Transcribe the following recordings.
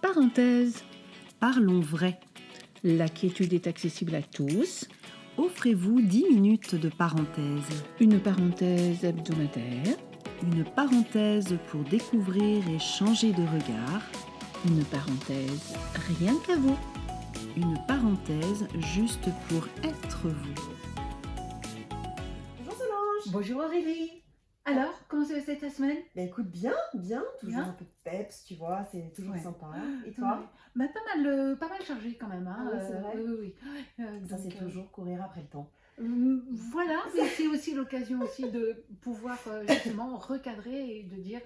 Parenthèse. Parlons vrai. La quiétude est accessible à tous. Offrez-vous 10 minutes de parenthèse. Une parenthèse hebdomadaire. Une parenthèse pour découvrir et changer de regard. Une parenthèse rien qu'à vous. Une parenthèse juste pour être vous. Bonjour Solange. Bonjour Aurélie. Alors, comment se fait ta semaine? Bah écoute, bien, toujours Bien. un peu de peps, tu vois, c'est toujours Ouais. sympa. Et toi? Bah, pas mal chargé quand même. Hein. Ah oui, c'est vrai. Oui. Ça Donc, c'est toujours courir après le temps. Voilà, mais c'est aussi l'occasion aussi de pouvoir justement recadrer et de dire,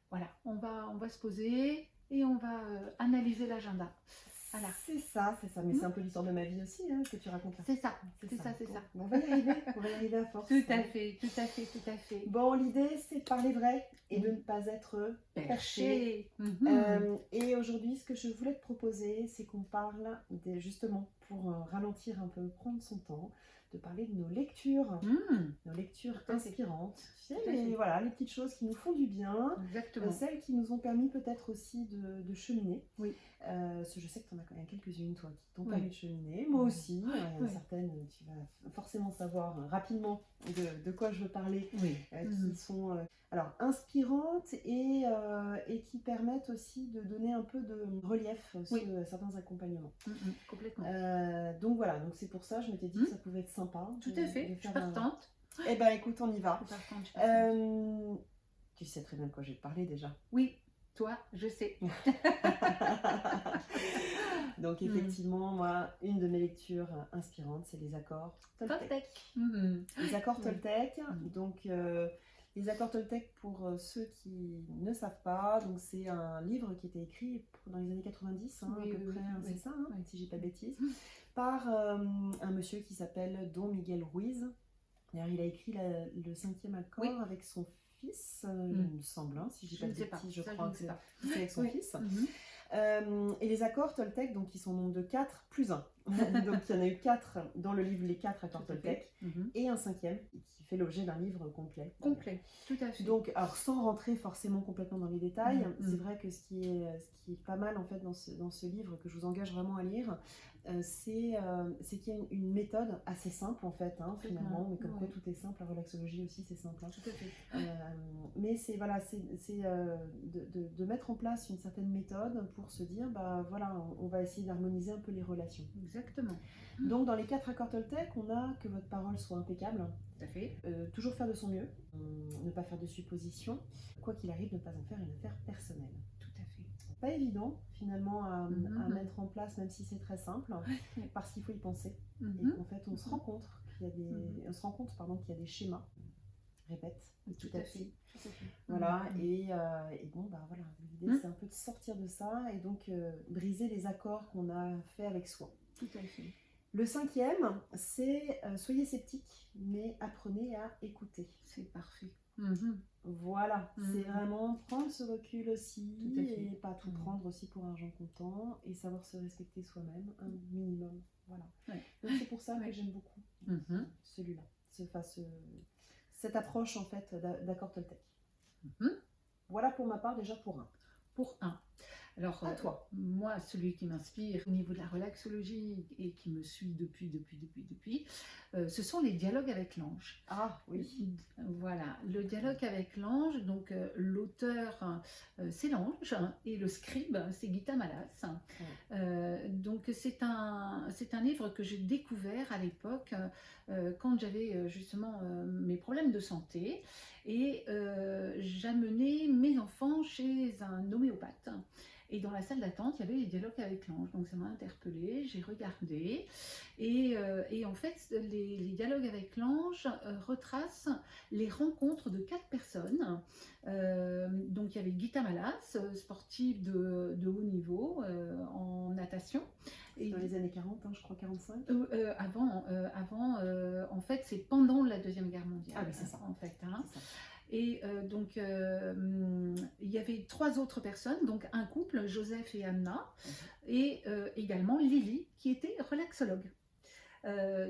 voilà, on va se poser et on va analyser l'agenda. Voilà. C'est ça, mais c'est un peu l'histoire de ma vie aussi hein, que tu racontes là. C'est ça. Bon, on va y arriver à force. Tout à fait. Bon, l'idée c'est de parler vrai et de ne pas être perché. Et aujourd'hui, ce que je voulais te proposer, c'est qu'on parle justement pour ralentir un peu, prendre son temps, de parler de nos lectures Tout à fait. inspirantes. Tu sais, Tout à fait. voilà, les petites choses qui nous font du bien, Exactement. celles qui nous ont permis peut-être aussi de cheminer. Oui. Parce que je sais que tu en as quand même quelques-unes, toi, qui t'ont Oui. permis de cheminer. Moi aussi, il y en a Oui. certaines, tu vas forcément savoir rapidement de quoi je veux parler, Oui. qui sont alors inspirantes et qui permettent aussi de donner un peu de relief sur certains accompagnements. Complètement. Donc voilà, donc c'est pour ça je m'étais dit que ça pouvait être sympa. Tout à fait, je suis partante. Eh ben écoute, on y va. Je suis partante. Tu sais très bien de quoi je vais te parler déjà. Oui, toi, je sais. Donc effectivement, moi, une de mes lectures inspirantes, c'est les accords Toltec. Les accords Toltec, donc les accords Toltec, pour ceux qui ne savent pas, donc c'est un livre qui a été écrit dans les années 90, à peu près, c'est ça, si je dis pas de bêtises, par un monsieur qui s'appelle Don Miguel Ruiz. D'ailleurs, il a écrit le 5e accord avec son fils, il me semble, si je dis pas de bêtises, je crois que c'est avec son fils. Et les accords Toltec, donc, qui sont au nombre de 4 plus 1. Donc il y en a eu 4 dans le livre, les 4 accords Toltec, et un 5e qui fait l'objet d'un livre complet. Complet, tout à fait. Donc, alors sans rentrer forcément complètement dans les détails, c'est vrai que ce qui est pas mal en fait dans ce livre, que je vous engage vraiment à lire, c'est qu'il y a une méthode assez simple en fait, finalement, mais comme quoi tout est simple, la relaxologie aussi c'est simple. Tout à fait. Mais c'est voilà, de mettre en place une certaine méthode pour se dire, bah voilà, on va essayer d'harmoniser un peu les relations. Exactement. Donc dans les 4 accords Toltec, on a que votre parole soit impeccable. Tout à fait. Toujours faire de son mieux, ne pas faire de suppositions, quoi qu'il arrive, ne pas en faire une affaire personnelle. Tout à fait. Pas évident finalement à mettre en place, même si c'est très simple, parce qu'il faut y penser. Et qu'en fait, on se rend compte qu'il y a qu'il y a des schémas. Répète, Tout à fait. Voilà, et bon, bah voilà, l'idée c'est un peu de sortir de ça et donc briser les accords qu'on a fait avec soi. Tout à fait. Le 5e, c'est soyez sceptique, mais apprenez à écouter. C'est parfait. Voilà, c'est vraiment prendre ce recul aussi et pas tout prendre aussi pour argent comptant et savoir se respecter soi-même, un minimum. Voilà. Donc c'est pour ça que j'aime beaucoup celui-là, cette approche en fait d'accord Toltec. Voilà pour ma part déjà pour un. Pour un. Alors, à toi. Moi, celui qui m'inspire au niveau de la relaxologie et qui me suit depuis, ce sont les dialogues avec l'ange. Ah oui. Voilà, le dialogue avec l'ange, donc l'auteur c'est l'ange et le scribe c'est Gita Malas. Donc c'est un livre que j'ai découvert à l'époque quand j'avais justement mes problèmes de santé et j'amenais mes enfants chez un homéopathe. Et dans la salle d'attente, il y avait les dialogues avec l'ange. Donc ça m'a interpellée, j'ai regardé. Et en fait, les dialogues avec l'ange retracent les rencontres de 4 personnes. Donc il y avait Gita Malas, sportive de haut niveau en natation. Et dans les années 40, je crois 45. Avant, en fait, c'est pendant la Deuxième Guerre mondiale. Ah oui, c'est ça. En fait, c'est ça. Et donc, il y avait 3 autres personnes, donc un couple, Joseph et Anna, et également Lily, qui était relaxologue.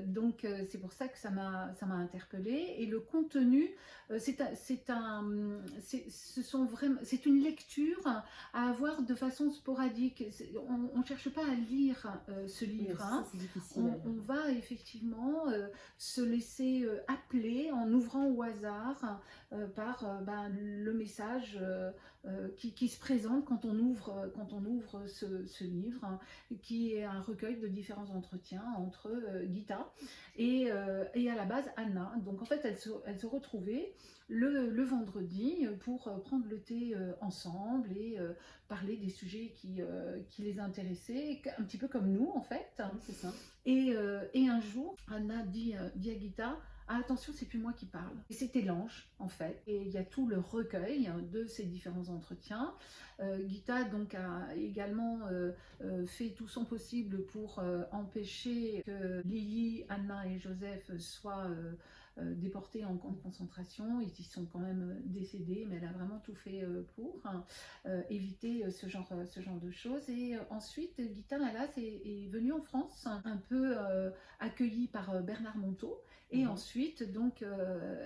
Donc c'est pour ça que ça m'a interpellée. Et le contenu, c'est une lecture à avoir de façon sporadique. On ne cherche pas à lire ce livre. Oui, Hein. c'est difficile. On va effectivement se laisser appeler en ouvrant au hasard par le message qui se présente quand on ouvre ce livre, hein, qui est un recueil de différents entretiens entre Gita et à la base Anna. Donc en fait, elles se retrouvaient le vendredi pour prendre le thé ensemble et parler des sujets qui les intéressaient, un petit peu comme nous en fait. Oui, c'est ça. Et un jour, Anna dit à Gita: ah, attention, c'est plus moi qui parle. Et c'était l'ange, en fait. Et il y a tout le recueil de ces différents entretiens. Gita, donc, a également fait tout son possible pour empêcher que Lily, Anna et Joseph soient déportés en camp de concentration. Ils y sont quand même décédés, mais elle a vraiment tout fait pour éviter ce genre de choses. Et ensuite, Gita Malas est venue en France, un peu accueillie par Bernard Monteau. Et ensuite, donc,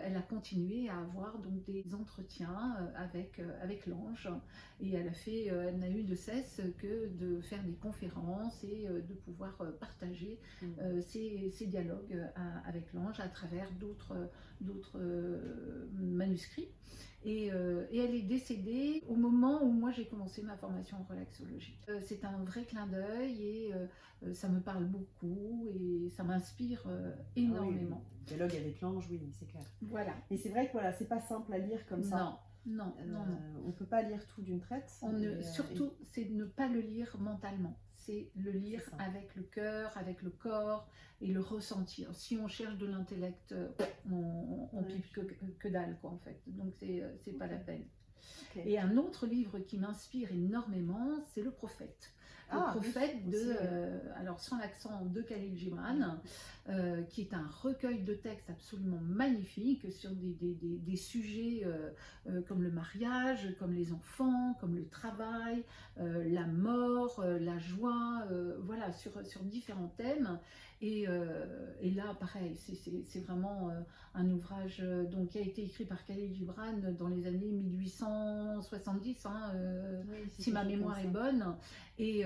elle a continué à avoir donc, des entretiens avec l'ange. Et elle n'a eu de cesse que de faire des conférences et de pouvoir partager ces dialogues avec l'ange à travers d'autres manuscrits. Et elle est décédée au moment où moi j'ai commencé ma formation en relaxologie. C'est un vrai clin d'œil et ça me parle beaucoup et ça m'inspire énormément. Ah oui, le dialogue avec l'ange, oui, c'est clair. Voilà. Et c'est vrai que voilà, c'est pas simple à lire comme ça. Non. On peut pas lire tout d'une traite. Surtout, c'est de ne pas le lire mentalement. C'est le lire avec le cœur, avec le corps et le ressentir. Si on cherche de l'intellect, on pipe que dalle, quoi, en fait. Donc, c'est pas la peine. Okay. Et un autre livre qui m'inspire énormément, c'est Le Prophète. Le Prophète alors sans l'accent, de Khalil Gibran, qui est un recueil de textes absolument magnifique sur des sujets comme le mariage, comme les enfants, comme le travail, la mort, la joie, voilà, sur différents thèmes. Et là, pareil, c'est vraiment un ouvrage donc, qui a été écrit par Khalil Gibran dans les années 1870, hein, si ma mémoire est bonne. Et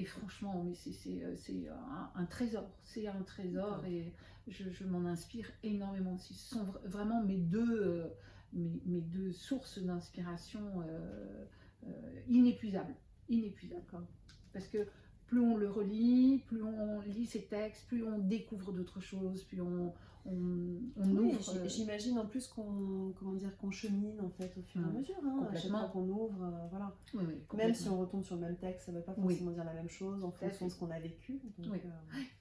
franchement, mais c'est un trésor. C'est un trésor et je m'en inspire énormément. Ce sont vraiment mes deux sources d'inspiration inépuisables. Parce que plus on le relit, plus on lit ses textes, plus on découvre d'autres choses, plus on ouvre. J'imagine en plus qu'on chemine en fait au fur et à mesure. Hein, à chaque fois qu'on ouvre, voilà. Oui, même si on retombe sur le même texte, ça ne veut pas forcément dire la même chose en fonction de ce qu'on a vécu. Donc,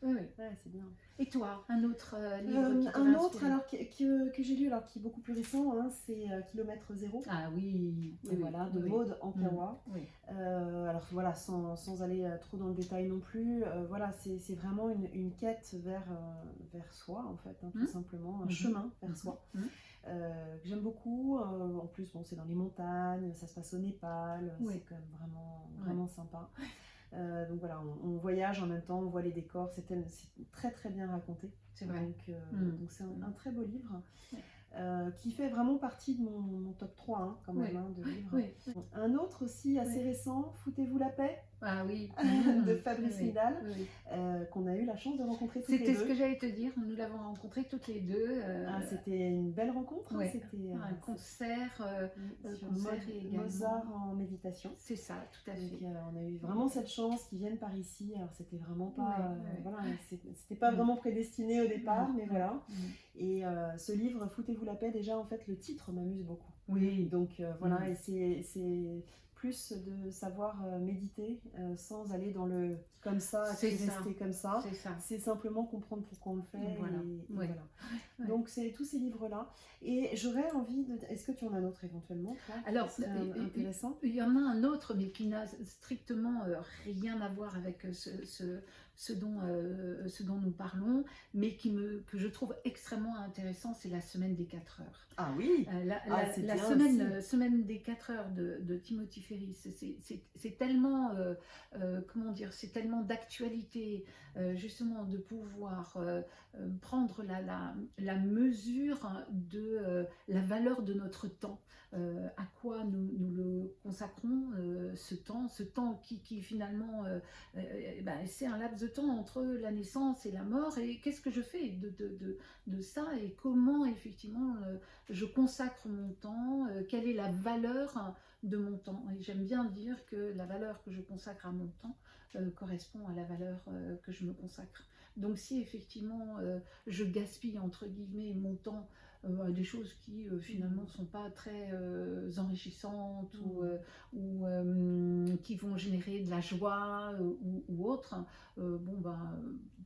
ouais, c'est bien. Et toi, un autre livre un autre alors, que j'ai lu, alors qui est beaucoup plus récent, hein, c'est Kilomètre Zéro. Ah oui. Voilà, de Maud Ankawa. Alors voilà, sans aller trop dans le détail non plus, voilà, c'est vraiment une quête vers soi en fait, hein, tout simplement, un chemin vers soi. Que j'aime beaucoup. En plus, bon, c'est dans les montagnes, ça se passe au Népal, c'est quand même vraiment sympa. Donc voilà, on voyage en même temps, on voit les décors, c'est très très bien raconté. C'est vrai. Donc c'est un très beau livre. Qui fait vraiment partie de mon top 3 hein, quand même de livres. Un autre aussi assez récent, Foutez-vous la paix. Ah oui. De Fabrice Midal, qu'on a eu la chance de rencontrer toutes les deux. C'était ce que j'allais te dire, nous l'avons rencontré toutes les deux. C'était une belle rencontre, c'était un concert, également. Mozart en méditation. C'est ça, tout à fait. Donc, on a eu vraiment cette chance qu'ils viennent par ici, alors c'était vraiment pas, voilà, c'était pas vraiment prédestiné au départ, mais voilà. Et ce livre, Foutez-vous la paix, déjà en fait le titre m'amuse beaucoup. Oui. Donc voilà, et c'est plus de savoir méditer sans aller dans le comme ça, rester comme ça. C'est simplement comprendre pourquoi on le fait. Voilà. Donc c'est tous ces livres-là. Et j'aurais envie de... Est-ce que tu en as un autre éventuellement, toi? Alors, intéressant. Il y en a un autre, mais qui n'a strictement rien à voir avec ce dont nous parlons, mais que je trouve extrêmement intéressant, c'est la semaine des 4 heures. Ah oui, c'est La bien semaine des 4 heures de Timothy Ferris, c'est tellement, comment dire, c'est tellement d'actualité, justement, de pouvoir prendre la mesure de la valeur de notre temps. À quoi nous le consacrons, ce temps qui finalement, c'est un laps de temps entre la naissance et la mort, et qu'est-ce que je fais de ça, et comment effectivement je consacre mon temps, quelle est la valeur de mon temps. Et j'aime bien dire que la valeur que je consacre à mon temps correspond à la valeur que je me consacre. Donc si effectivement je gaspille entre guillemets mon temps à des choses qui finalement ne sont pas très enrichissantes ou qui vont générer de la joie ou autre,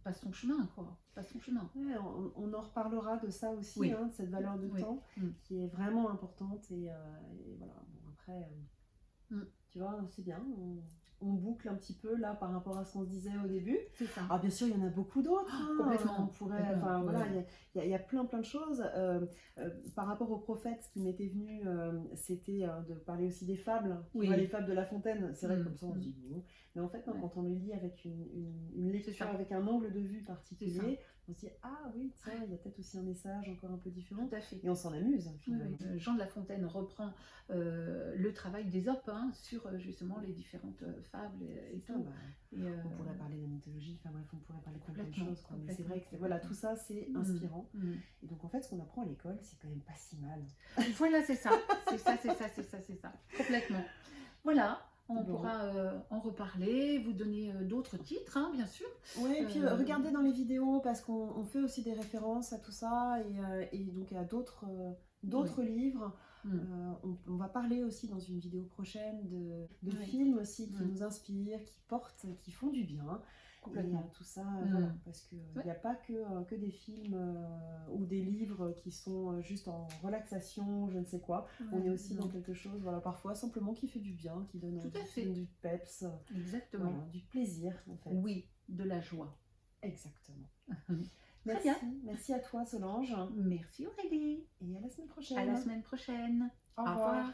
passe ton chemin, quoi. Passe ton chemin. Ouais, on en reparlera de ça aussi, Oui. de cette valeur de Oui. temps qui est vraiment importante. Et voilà, bon, après, tu vois, c'est bien. On boucle un petit peu là par rapport à ce qu'on se disait au début. C'est ça. Alors bien sûr, il y en a beaucoup d'autres. Complètement. On pourrait, enfin voilà, il y a plein de choses. Par rapport aux prophètes, ce qui m'était venu, c'était de parler aussi des fables. Tu Oui. vois, les fables de La Fontaine. C'est vrai que comme ça on se dit bon. Mais en fait, non, quand on le lit avec une lecture, avec un angle de vue particulier, on se dit ah oui, tiens, il y a peut-être aussi un message encore un peu différent. Tout à fait. Et on s'en amuse finalement. Oui. Jean de La Fontaine reprend le travail d'Ésope sur justement les différentes fables et tout. On pourrait parler de mythologie, enfin bref, on pourrait parler de plein de choses. Quoi. Mais c'est vrai que voilà, tout ça c'est inspirant. Et donc en fait, ce qu'on apprend à l'école, c'est quand même pas si mal. Voilà, c'est ça. C'est ça. Complètement. Voilà. On pourra en reparler, vous donner d'autres titres, bien sûr. Oui, et puis regardez dans les vidéos, parce qu'on fait aussi des références à tout ça, et donc à d'autres livres. On va parler aussi dans une vidéo prochaine de films aussi qui nous inspirent, qui portent, qui font du bien. Et tout ça, voilà, parce qu'il n'y a pas que des films ou des livres qui sont juste en relaxation, je ne sais quoi. On est aussi dans quelque chose, voilà, parfois simplement qui fait du bien, qui donne du peps. Exactement. Voilà, du plaisir en fait. Oui, de la joie. Exactement. Merci. Merci à toi Solange. Merci Aurélie. Et à la semaine prochaine. À la semaine prochaine. Au revoir.